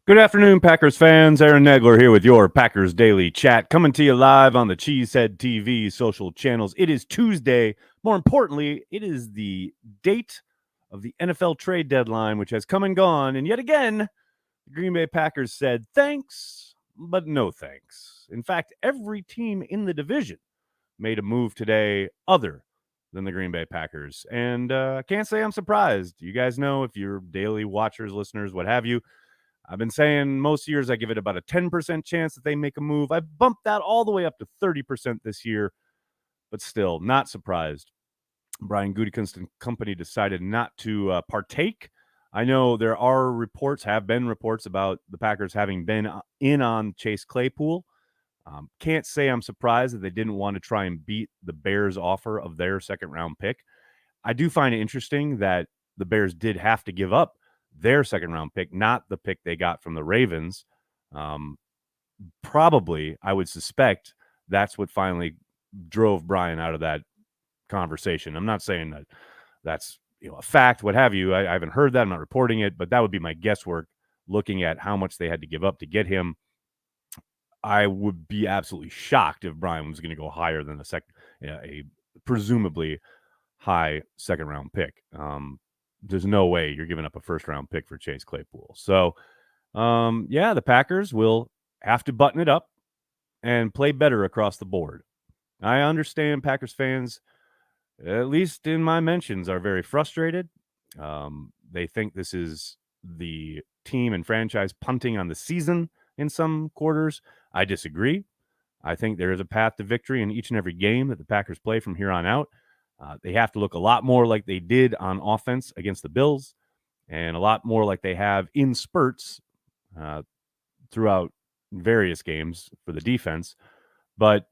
Good afternoon, Packers fans. Aaron Negler here with your Packers Daily Chat, coming to you live on the Cheesehead TV social channels. It is Tuesday. More importantly, it is the date of the NFL trade deadline, which has come and gone. And yet again, the Green Bay Packers said thanks, but no thanks. In fact, every team in the division made a move today other than the Green Bay Packers. And I can't say I'm surprised. You guys know, if you're daily watchers, listeners, what have you, I've been saying most years I give it about a 10% chance that they make a move. I've bumped that all the way up to 30% this year, but still not surprised. Brian Gutekunst and company decided not to partake. I know there have been reports about the Packers having been in on Chase Claypool. Can't say I'm surprised that they didn't want to try and beat the Bears' offer of their second-round pick. I do find it interesting that the Bears did have to give up their second-round pick, not the pick they got from the Ravens. Probably, I would suspect, that's what finally drove Brian out of that conversation. I'm not saying that that's a fact, what have you. I haven't heard that. I'm not reporting it, but that would be my guesswork, looking at how much they had to give up to get him. I would be absolutely shocked if Brian was going to go higher than a presumably high second-round pick. There's no way you're giving up a first-round pick for Chase Claypool. So, the Packers will have to button it up and play better across the board. I understand Packers fans, at least in my mentions, are very frustrated. They think this is the team and franchise punting on the season in some quarters. I disagree. I think there is a path to victory in each and every game that the Packers play from here on out. They have to look a lot more like they did on offense against the Bills, and a lot more like they have in spurts throughout various games for the defense. But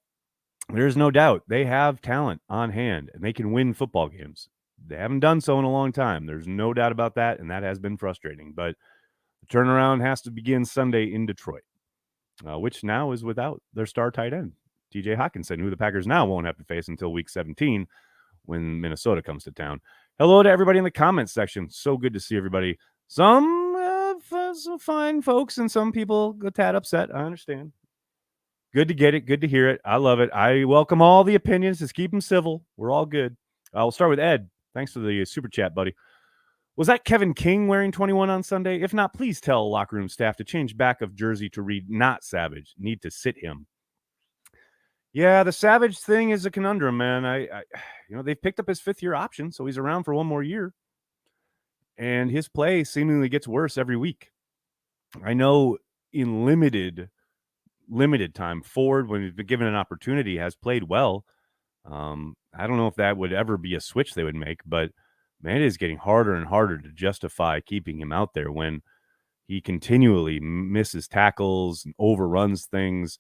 there's no doubt they have talent on hand, and they can win football games. They haven't done so in a long time. There's no doubt about that, and that has been frustrating. But the turnaround has to begin Sunday in Detroit, which now is without their star tight end, TJ Hockenson, who the Packers now won't have to face until Week 17, when Minnesota comes to town. Hello to everybody in the comments section. So good to see everybody. Some fine folks and some people a tad upset. I understand. Good to get it. Good to hear it. I love it. I welcome all the opinions. Just keep them civil. We're all good. I'll start with Ed. Thanks for the super chat, buddy. Was that Kevin King wearing 21 on Sunday? If not, please tell locker room staff to change back of jersey to read not Savage. Need to sit him. Yeah, the Savage thing is a conundrum, man. They've picked up his fifth-year option, so he's around for one more year. And his play seemingly gets worse every week. I know in limited time, Ford, when he's been given an opportunity, has played well. I don't know if that would ever be a switch they would make, but man, it is getting harder and harder to justify keeping him out there when he continually misses tackles and overruns things.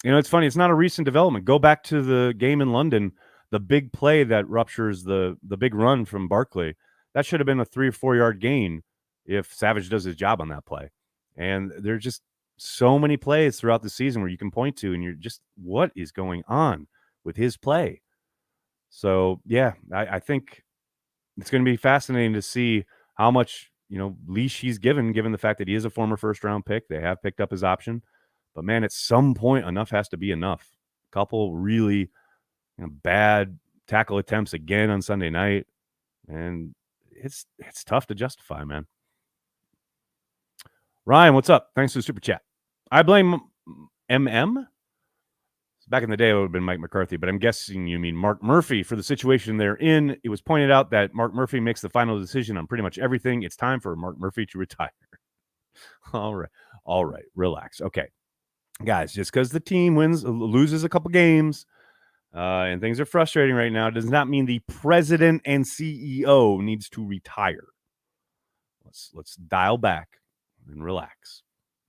It's funny. It's not a recent development. Go back to the game in London, the big play that ruptures the big run from Barkley. That should have been a 3 or 4 yard gain if Savage does his job on that play. And there's just so many plays throughout the season where you can point to, and you're just, what is going on with his play? So, yeah, I think it's going to be fascinating to see how much, leash he's given the fact that he is a former first-round pick. They have picked up his option. But, man, at some point, enough has to be enough. A couple really bad tackle attempts again on Sunday night. And it's tough to justify, man. Ryan, what's up? Thanks for the super chat. I blame MM. Back in the day, it would have been Mike McCarthy, but I'm guessing you mean Mark Murphy for the situation they're in. It was pointed out that Mark Murphy makes the final decision on pretty much everything. It's time for Mark Murphy to retire. All right. Relax. Okay. Guys, just because the team loses a couple games and things are frustrating right now does not mean the president and CEO needs to retire. Let's dial back and relax.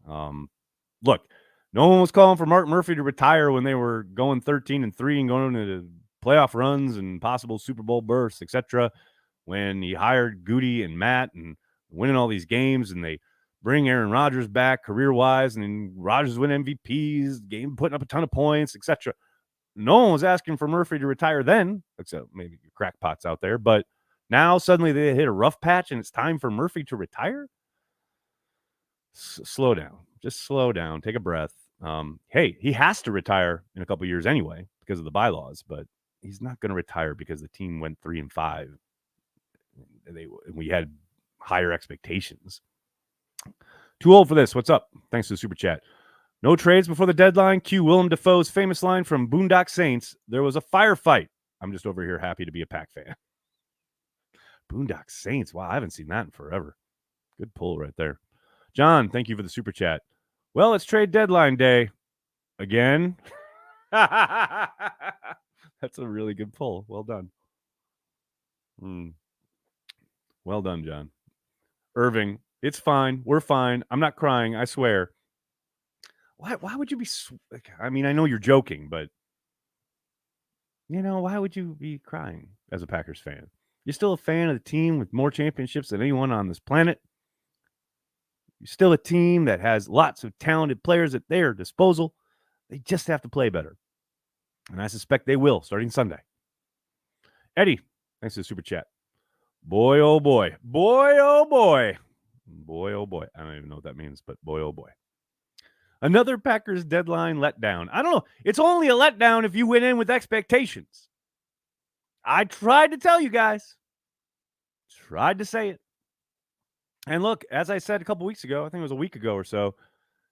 Look, no one was calling for Mark Murphy to retire when they were going 13-3 and going into playoff runs and possible Super Bowl berths, etc. When he hired Goody and Matt and winning all these games, and they bring Aaron Rodgers back career-wise, and then Rodgers win MVPs, game putting up a ton of points, etc. No one was asking for Murphy to retire then, except maybe crackpots out there. But now suddenly they hit a rough patch, and it's time for Murphy to retire? slow down. Just slow down. Take a breath. Hey, he has to retire in a couple years anyway because of the bylaws, but he's not going to retire because the team went 3-5. We had higher expectations. Too old for this. What's up? Thanks for the super chat. No trades before the deadline. Cue Willem Dafoe's famous line from Boondock Saints. There was a firefight. I'm just over here happy to be a Pack fan. Boondock Saints. Wow, I haven't seen that in forever. Good pull right there. John, thank you for the super chat. Well, it's trade deadline day. Again. That's a really good pull. Well done. Well done, John. Irving, it's fine. We're fine. I'm not crying. I swear. Why would you be... I mean, I know you're joking, but... why would you be crying as a Packers fan? You're still a fan of the team with more championships than anyone on this planet. You're still a team that has lots of talented players at their disposal. They just have to play better. And I suspect they will, starting Sunday. Eddie, thanks for the super chat. Boy, oh boy. Boy, oh boy. Boy, oh boy. I don't even know what that means, but boy, oh boy. Another Packers deadline letdown. I don't know. It's only a letdown if you went in with expectations. I tried to tell you guys. Tried to say it. And look, as I said a couple weeks ago, I think it was a week ago or so,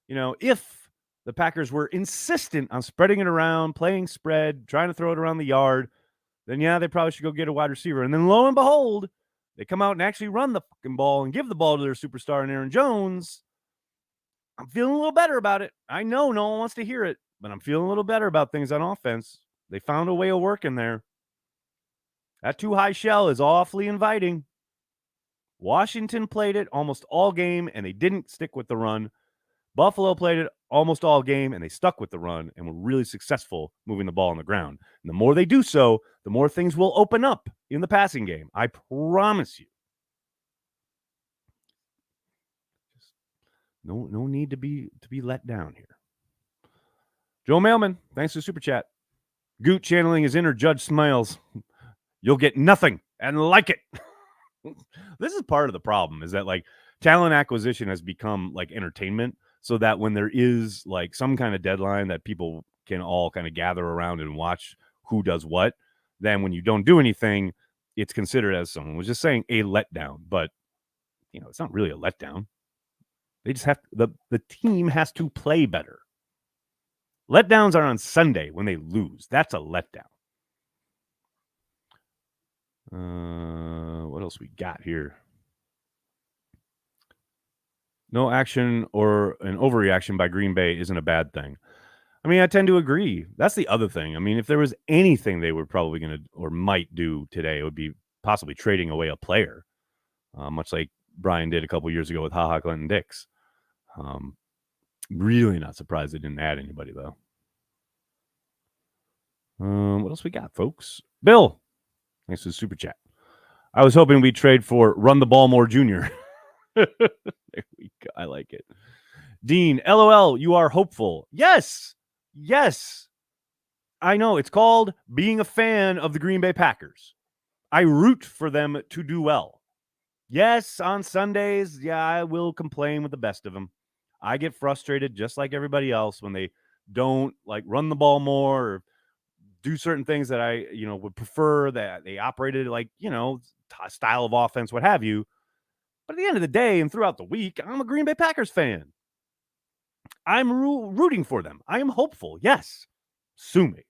if the Packers were insistent on spreading it around, playing spread, trying to throw it around the yard, then yeah, they probably should go get a wide receiver. And then lo and behold, they come out and actually run the fucking ball and give the ball to their superstar in Aaron Jones. I'm feeling a little better about it. I know no one wants to hear it, but I'm feeling a little better about things on offense. They found a way of working there. That too high shell is awfully inviting. Washington played it almost all game, and they didn't stick with the run. Buffalo played it almost all game, and they stuck with the run and were really successful moving the ball on the ground. And the more they do so, the more things will open up in the passing game. I promise you. No need to be let down here. Joe Mailman, thanks for the super chat. Goot channeling his inner Judge Smiles. You'll get nothing and like it. This is part of the problem, is that talent acquisition has become like entertainment, so that when there is some kind of deadline that people can all kind of gather around and watch who does what, then when you don't do anything, it's considered, as someone was just saying, a letdown. But it's not really a letdown. They just have the team has to play better. Letdowns are on Sunday when they lose. That's a letdown. What else we got here? No action or an overreaction by Green Bay isn't a bad thing. I mean, I tend to agree. That's the other thing. I mean, if there was anything they were probably going to or might do today, it would be possibly trading away a player, much like Brian did a couple years ago with HaHa Clinton Dix. Really not surprised they didn't add anybody, though. What else we got, folks? Bill, thanks for the super chat. I was hoping we'd trade for Run the Ball More Jr. There we go. I like it. Dean, LOL, you are hopeful. Yes. I know. It's called being a fan of the Green Bay Packers. I root for them to do well. Yes, on Sundays, I will complain with the best of them. I get frustrated just like everybody else when they don't run the ball more or do certain things that I, would prefer, that they operated style of offense, what have you. But at the end of the day and throughout the week, I'm a Green Bay Packers fan. I'm rooting for them. I am hopeful. Yes. Sue me.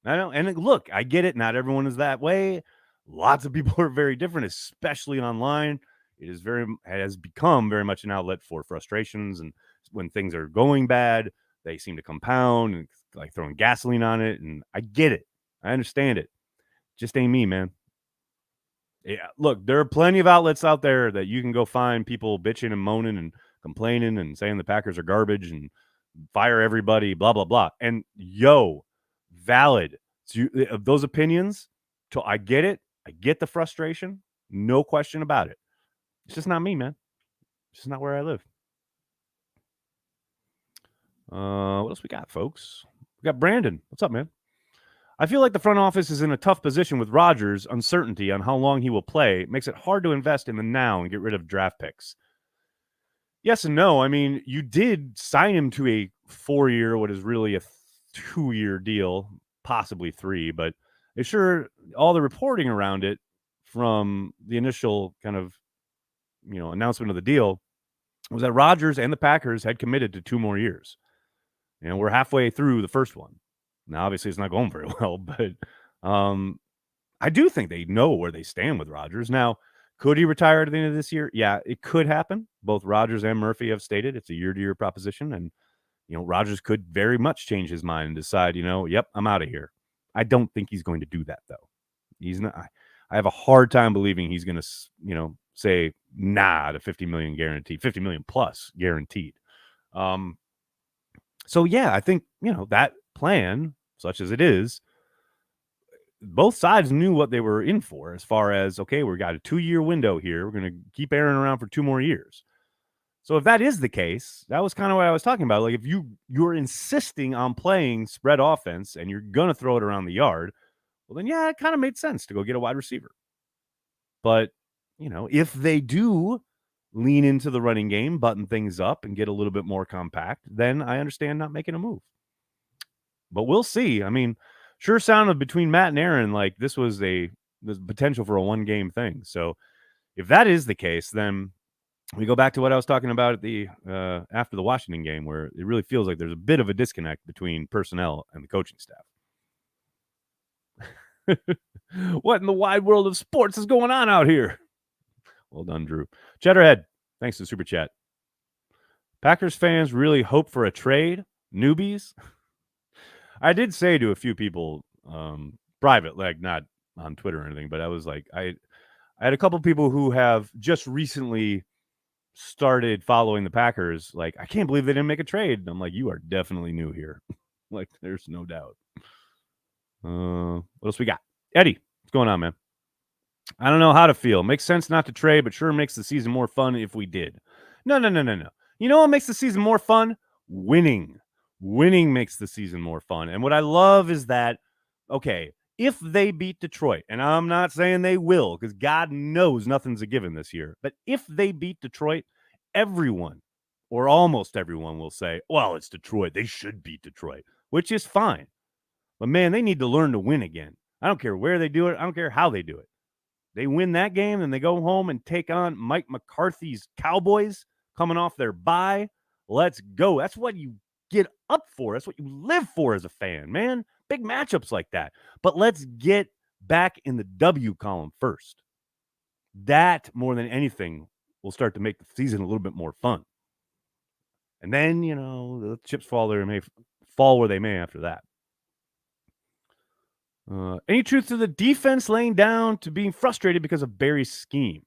I know. And look, I get it. Not everyone is that way. Lots of people are very different, especially online. It has become very much an outlet for frustrations. And when things are going bad, they seem to compound and throwing gasoline on it. And I get it. I understand it. Just ain't me, man. Yeah, look, there are plenty of outlets out there that you can go find people bitching and moaning and complaining and saying the Packers are garbage and fire everybody, blah, blah, blah. And valid. So of those opinions, I get it. I get the frustration. No question about it. It's just not me, man. It's just not where I live. What else we got, folks? We got Brandon. What's up, man? I feel like the front office is in a tough position with Rodgers' uncertainty on how long he will play. It makes it hard to invest in the now and get rid of draft picks. Yes and no. I mean, you did sign him to a 4-year, what is really a 2-year deal, possibly 3, but it sure all the reporting around it from the initial kind of, announcement of the deal was that Rodgers and the Packers had committed to 2 more years. We're halfway through the first one. Now, obviously, it's not going very well, but I do think they know where they stand with Rodgers. Now, could he retire at the end of this year? Yeah, it could happen. Both Rodgers and Murphy have stated it's a year-to-year proposition, and Rodgers could very much change his mind and decide, yep, I'm out of here. I don't think he's going to do that though. He's not. I have a hard time believing he's going to, say nah to 50 million guaranteed, 50 million plus guaranteed. So yeah, I think that plan, such as it is, both sides knew what they were in for as far as, okay, we've got a 2-year window here. We're going to keep Aaron around for 2 more years. So if that is the case, that was kind of what I was talking about. Like if you're insisting on playing spread offense and you're going to throw it around the yard, well then, yeah, it kind of made sense to go get a wide receiver. But, if they do lean into the running game, button things up and get a little bit more compact, then I understand not making a move. But we'll see. I mean, sure sounded between Matt and Aaron like this was the potential for a 1-game thing. So if that is the case, then we go back to what I was talking about at the after the Washington game, where it really feels like there's a bit of a disconnect between personnel and the coaching staff. What in the wide world of sports is going on out here? Well done, Drew. Cheddarhead, thanks to Super Chat. Packers fans really hope for a trade? Newbies? I did say to a few people, private, like not on Twitter or anything, but I was like, I had a couple people who have just recently started following the Packers. Like, I can't believe they didn't make a trade. And I'm like, you are definitely new here. Like, there's no doubt. What else we got? Eddie, what's going on, man? I don't know how to feel. Makes sense not to trade, but sure makes the season more fun if we did. No. You know what makes the season more fun? Winning. Winning makes the season more fun. And what I love is that, okay, if they beat Detroit, and I'm not saying they will, because God knows nothing's a given this year, but if they beat Detroit, everyone or almost everyone will say, well, it's Detroit. They should beat Detroit, which is fine. But man, they need to learn to win again. I don't care where they do it. I don't care how they do it. They win that game and they go home and take on Mike McCarthy's Cowboys coming off their bye. Let's go. That's what you get up for. That's what you live for as a fan, man. Big matchups like that. But let's get back in the W column first. That, more than anything, will start to make the season a little bit more fun. And then, the chips fall where they may after that. Any truth to the defense laying down to being frustrated because of Barry's scheme?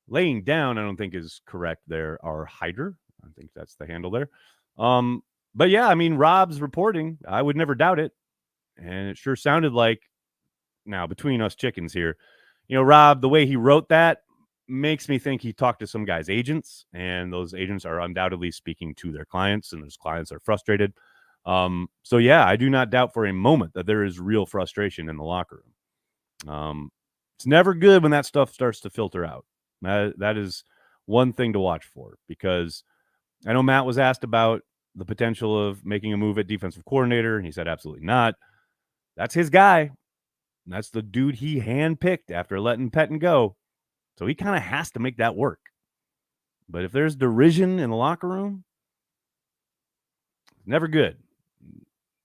Laying down, I don't think is correct there. Our hider, I think that's the handle there. But yeah, I mean, Rob's reporting, I would never doubt it. And it sure sounded like, now between us chickens here, Rob, the way he wrote that makes me think he talked to some guy's agents, and those agents are undoubtedly speaking to their clients, and those clients are frustrated. So yeah, I do not doubt for a moment that there is real frustration in the locker room. It's never good when that stuff starts to filter out. That is one thing to watch for, because I know Matt was asked about the potential of making a move at defensive coordinator, and he said absolutely not. That's his guy. That's the dude he handpicked after letting Pettine go. So he kind of has to make that work. But if there's derision in the locker room, never good.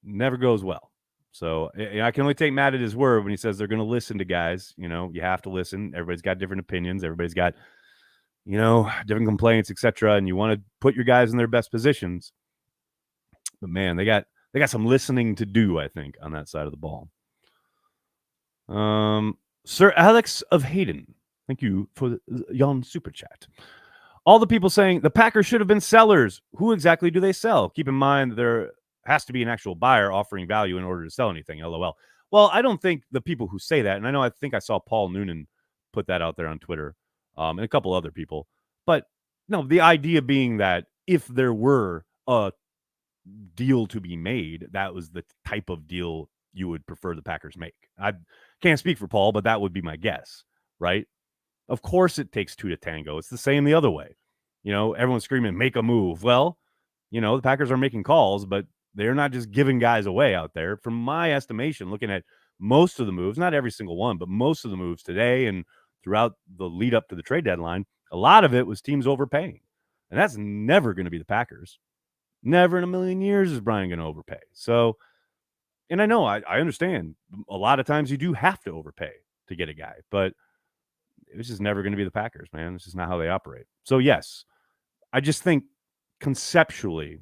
Never goes well. So I can only take Matt at his word when he says they're going to listen to guys. You have to listen. Everybody's got different opinions. Everybody's got, different complaints, etc. And you want to put your guys in their best positions. But man, they got some listening to do, I think, on that side of the ball. Sir Alex of Hayden, thank you for the yon super chat. All the people saying the Packers should have been sellers. Who exactly do they sell? Keep in mind that there has to be an actual buyer offering value in order to sell anything. LOL. Well, I don't think the people who say that, and I think I saw Paul Noonan put that out there on Twitter, and a couple other people. But no, the idea being that if there were a deal to be made, that was the type of deal you would prefer the Packers make. I can't speak for Paul, but that would be my guess, right? Of course it takes two to tango. It's the same the other way. everyone's screaming, make a move. Well, the Packers are making calls, but they're not just giving guys away out there. From my estimation, looking at most of the moves, not every single one, but most of the moves today and throughout the lead up to the trade deadline, a lot of it was teams overpaying. And that's never going to be the Packers. Never in a million years is Brian going to overpay. So, and I know, I understand a lot of times you do have to overpay to get a guy, but it's just never going to be the Packers, man. It's just not how they operate. So, yes, I just think conceptually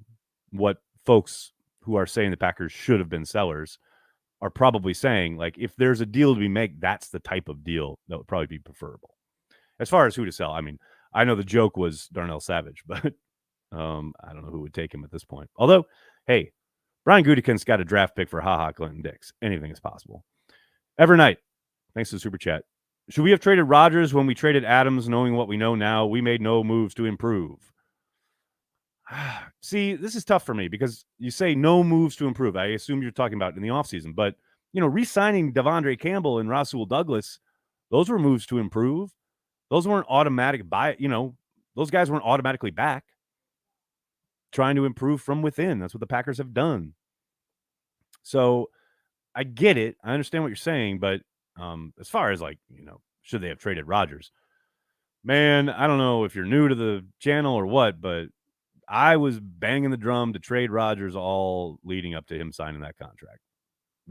what folks who are saying the Packers should have been sellers are probably saying, like, if there's a deal to be made, that's the type of deal that would probably be preferable. As far as who to sell, I mean, I know the joke was Darnell Savage, but I don't know who would take him at this point. Although, hey, Brian Gutekunst's got a draft pick for HaHa Clinton Dix. Anything is possible. Evernight, thanks to the super chat. Should we have traded Rodgers when we traded Adams, knowing what we know now? We made no moves to improve. See, this is tough for me because you say no moves to improve. I assume you're talking about in the offseason. But, re-signing Devondre Campbell and Rasul Douglas, those were moves to improve. Those weren't automatic those guys weren't automatically back. Trying to improve from within. That's what the Packers have done. So I get it. I understand what you're saying, but as far as should they have traded Rodgers? Man, I don't know if you're new to the channel or what, but I was banging the drum to trade Rodgers all leading up to him signing that contract.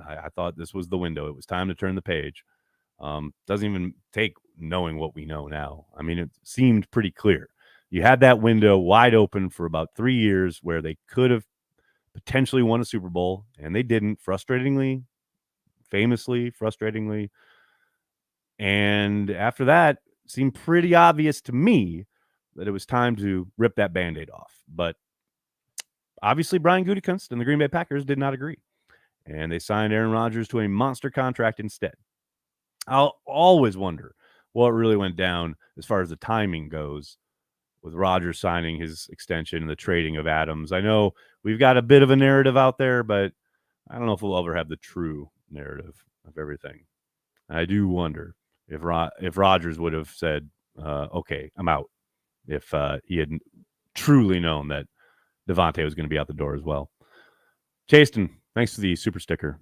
I thought this was the window. It was time to turn the page. Doesn't even take knowing what we know now. I mean, it seemed pretty clear. You had that window wide open for about 3 years where they could have potentially won a Super Bowl, and they didn't, famously frustratingly. And after that, it seemed pretty obvious to me that it was time to rip that Band-Aid off. But obviously, Brian Gutekunst and the Green Bay Packers did not agree. And they signed Aaron Rodgers to a monster contract instead. I'll always wonder what really went down as far as the timing goes with Rodgers signing his extension and the trading of Adams. I know we've got a bit of a narrative out there, but I don't know if we'll ever have the true narrative of everything. I do wonder if Rodgers would have said, okay, I'm out, if he had truly known that Devontae was going to be out the door as well. Chasten, thanks for the super sticker.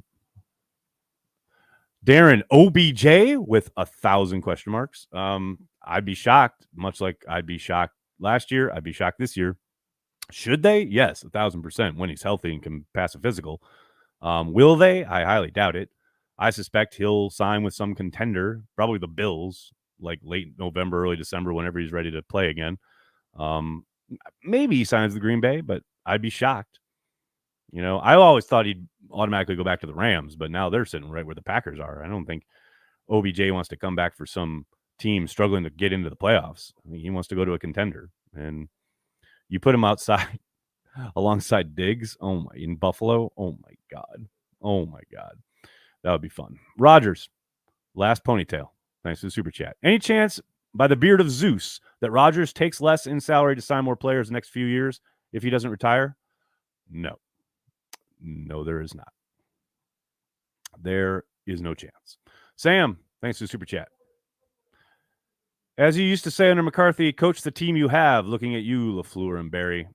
Darren, OBJ with 1,000 question marks. I'd be shocked, much like I'd be shocked last year. I'd be shocked this year. Should they? Yes, 1,000% when he's healthy and can pass a physical. Will they? I highly doubt it. I suspect he'll sign with some contender, probably the Bills, like late November, early December, whenever he's ready to play again. Maybe he signs the Green Bay, but I'd be shocked. I always thought he'd automatically go back to the Rams, but now they're sitting right where the Packers are. I don't think OBJ wants to come back for some team struggling to get into the playoffs. I mean, he wants to go to a contender, and you put him outside alongside Diggs. In Buffalo. Oh my God. That would be fun. Rodgers, last ponytail. Thanks for the super chat. Any chance, by the beard of Zeus, that Rodgers takes less in salary to sign more players the next few years if he doesn't retire? No, there is not. There is no chance. Sam, thanks for the super chat. As you used to say under McCarthy, coach the team you have. Looking at you, LaFleur and Barry.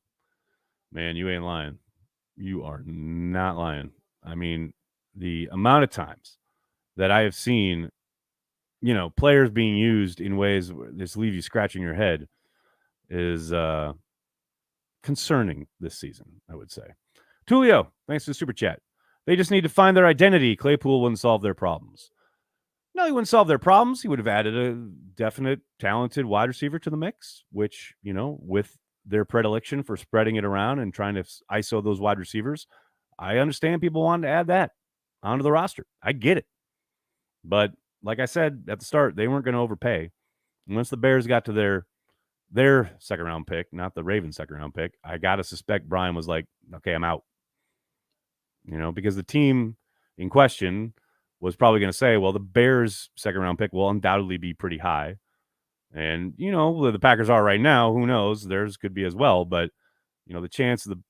Man, you ain't lying. You are not lying. I mean, the amount of times that I have seen, players being used in ways that just leave you scratching your head is concerning this season, I would say. Tulio, thanks for the super chat. They just need to find their identity. Claypool wouldn't solve their problems. No, he wouldn't solve their problems. He would have added a definite, talented wide receiver to the mix, which, with their predilection for spreading it around and trying to ISO those wide receivers, I understand people wanting to add that onto the roster. I get it. But like I said at the start, they weren't going to overpay. And once the Bears got to their second-round pick, not the Ravens' second-round pick, I got to suspect Brian was like, okay, I'm out. Because the team in question was probably going to say, well, the Bears' second-round pick will undoubtedly be pretty high. And, where the Packers are right now, who knows? Theirs could be as well. But, the chance of the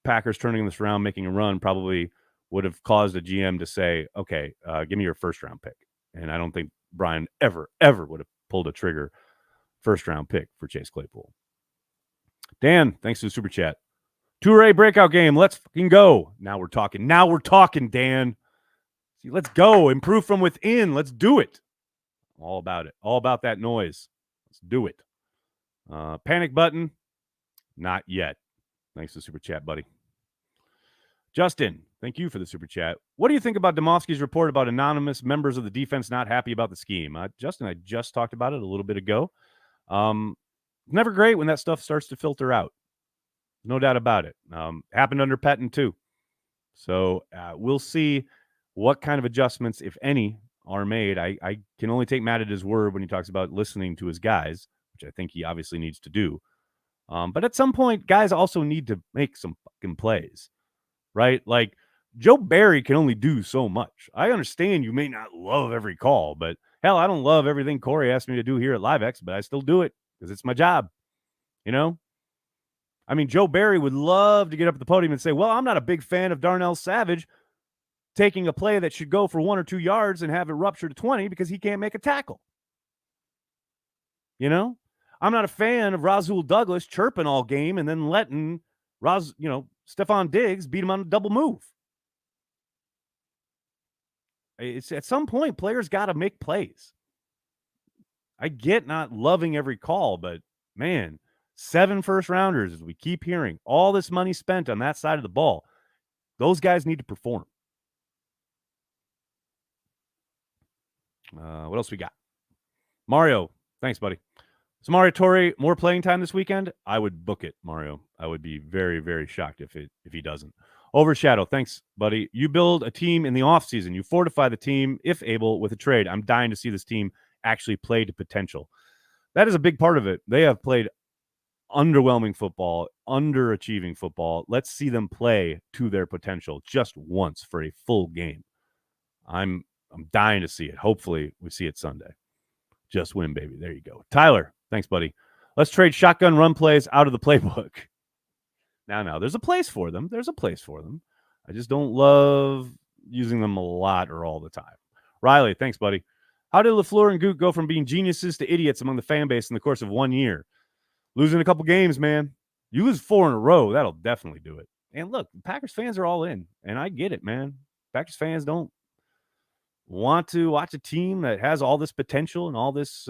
Packers turning this around, making a run, probably would have caused a GM to say, okay, give me your first-round pick. And I don't think Brian ever would have pulled a trigger first-round pick for Chase Claypool. Dan, thanks for the super chat. Toure breakout game. Let's fucking go. Now we're talking. Now we're talking, Dan. See, let's go. Improve from within. Let's do it. All about it. All about that noise. Let's do it. Panic button. Not yet. Thanks for the super chat, buddy. Justin, thank you for the super chat. What do you think about Domofsky's report about anonymous members of the defense not happy about the scheme? Justin, I just talked about it a little bit ago. Never great when that stuff starts to filter out. No doubt about it. Happened under Pettine too. So we'll see what kind of adjustments, if any, are made. I can only take Matt at his word when he talks about listening to his guys, which I think he obviously needs to do. But at some point, guys also need to make some fucking plays, right? Like Joe Barry can only do so much. I understand you may not love every call, but hell, I don't love everything Corey asked me to do here at LiveX, but I still do it because it's my job, you know? I mean, Joe Barry would love to get up at the podium and say, well, I'm not a big fan of Darnell Savage taking a play that should go for 1 or 2 yards and have it rupture to 20 because he can't make a tackle. You know? I'm not a fan of Rasul Douglas chirping all game and then letting Stephon Diggs beat him on a double move. It's at some point, players got to make plays. I get not loving every call, but man, 7 first-rounders, as we keep hearing, all this money spent on that side of the ball. Those guys need to perform. What else we got? Mario, thanks, buddy. So Mario Torre, more playing time this weekend? I would book it, Mario. I would be very, very shocked if he doesn't. Overshadow, thanks, buddy. You build a team in the offseason. You fortify the team, if able, with a trade. I'm dying to see this team actually play to potential. That is a big part of it. They have played underwhelming football, underachieving football. Let's see them play to their potential just once for a full game. I'm dying to see it. Hopefully we see it Sunday. Just win, baby. There you go. Tyler, thanks, buddy. Let's trade shotgun run plays out of the playbook. Now, there's a place for them. I just don't love using them a lot or all the time. Riley, thanks, buddy. How did LaFleur and Goot go from being geniuses to idiots among the fan base in the course of 1 year? Losing a couple games, man. You lose 4 in a row, that'll definitely do it. And look, Packers fans are all in, and I get it, man. Packers fans don't want to watch a team that has all this potential and all this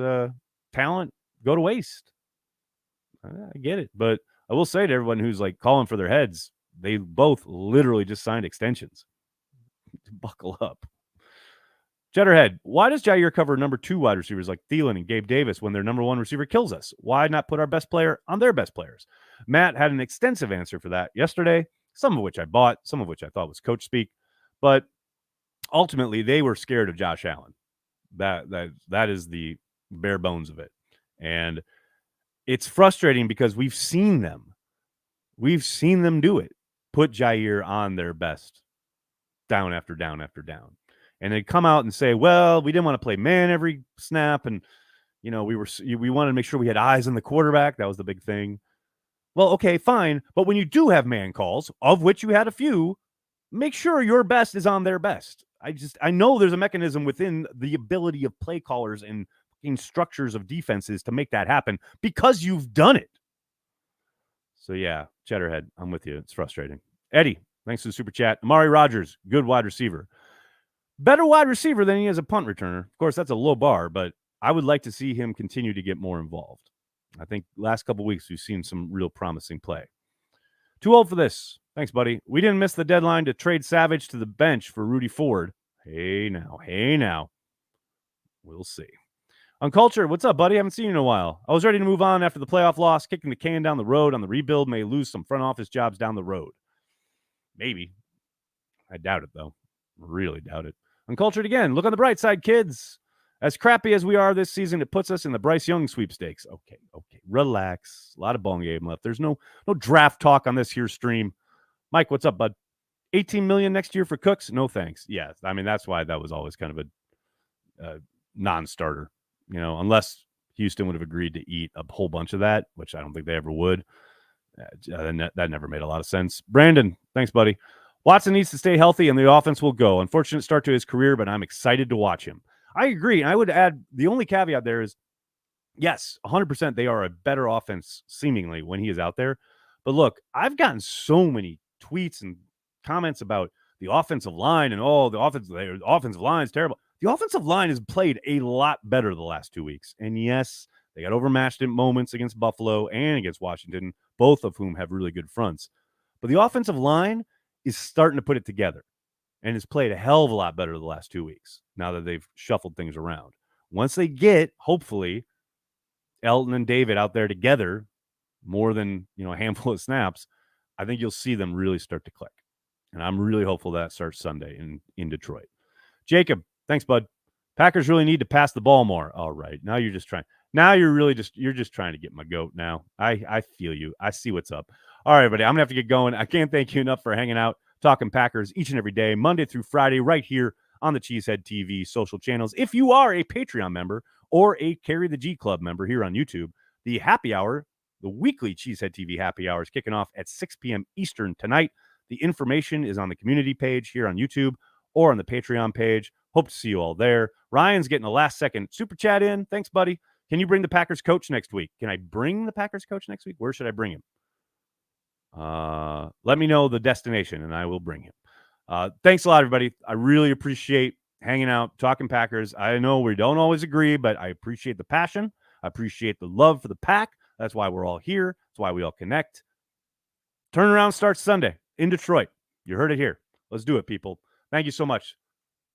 talent go to waste. I get it, but I will say to everyone who's like calling for their heads, they both literally just signed extensions. Buckle up. Jetterhead, why does Jair cover number 2 wide receivers like Thielen and Gabe Davis when their number 1 receiver kills us? Why not put our best player on their best players? Matt had an extensive answer for that yesterday, some of which I bought, some of which I thought was coach speak, but ultimately they were scared of Josh Allen. That is the bare bones of it. And it's frustrating because we've seen them do it. Put Jair on their best down after down after down. And they come out and say, well, we didn't want to play man every snap. And, we wanted to make sure we had eyes on the quarterback. That was the big thing. Well, okay, fine. But when you do have man calls, of which you had a few, make sure your best is on their best. I know there's a mechanism within the ability of play callers and in structures of defenses to make that happen because you've done it. So yeah, Cheddarhead, I'm with you. It's frustrating. Eddie, thanks for the super chat. Amari Rodgers, good wide receiver. Better wide receiver than he is a punt returner. Of course, that's a low bar, but I would like to see him continue to get more involved. I think last couple of weeks we've seen some real promising play. Too old for this. Thanks, buddy. We didn't miss the deadline to trade Savage to the bench for Rudy Ford. Hey now. We'll see. Uncultured, what's up, buddy? Haven't seen you in a while. I was ready to move on after the playoff loss. Kicking the can down the road on the rebuild may lose some front office jobs down the road. Maybe. I doubt it, though. Really doubt it. Uncultured again. Look on the bright side, kids. As crappy as we are this season, it puts us in the Bryce Young sweepstakes. Okay. Relax. A lot of ball game left. There's no draft talk on this here stream. Mike, what's up, bud? $18 million next year for Cooks? No thanks. Yeah, I mean, that's why that was always kind of a non-starter. Unless Houston would have agreed to eat a whole bunch of that, which I don't think they ever would. That never made a lot of sense. Brandon, thanks, buddy. Watson needs to stay healthy and the offense will go. Unfortunate start to his career, but I'm excited to watch him. I agree. And I would add the only caveat there is Yes, 100% they are a better offense seemingly when he is out there. But look, I've gotten so many tweets and comments about the offensive line and the offensive line is terrible. The offensive line has played a lot better the last 2 weeks. And yes, they got overmatched in moments against Buffalo and against Washington, both of whom have really good fronts. But the offensive line is starting to put it together and has played a hell of a lot better the last 2 weeks now that they've shuffled things around. Once they get, hopefully, Elton and David out there together more than, a handful of snaps, I think you'll see them really start to click. And I'm really hopeful that starts Sunday in Detroit. Jacob, thanks, bud. Packers really need to pass the ball more. All right. Now you're just trying. Now you're just trying to get my goat now. I feel you. I see what's up. All right, everybody. I'm going to have to get going. I can't thank you enough for hanging out, talking Packers each and every day, Monday through Friday, right here on the Cheesehead TV social channels. If you are a Patreon member or a Carry the G Club member here on YouTube, the happy hour, the weekly Cheesehead TV happy hour is kicking off at 6 p.m. Eastern tonight. The information is on the community page here on YouTube or on the Patreon page. Hope to see you all there. Ryan's getting a last-second super chat in. Thanks, buddy. Can you bring the Packers coach next week? Can I bring the Packers coach next week? Where should I bring him? Let me know the destination, and I will bring him. Thanks a lot, everybody. I really appreciate hanging out, talking Packers. I know we don't always agree, but I appreciate the passion. I appreciate the love for the Pack. That's why we're all here. That's why we all connect. Turnaround starts Sunday in Detroit. You heard it here. Let's do it, people. Thank you so much.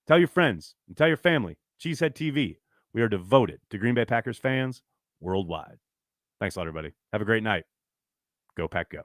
Tell your friends and tell your family. Cheesehead TV. We are devoted to Green Bay Packers fans worldwide. Thanks a lot, everybody. Have a great night. Go Pack Go.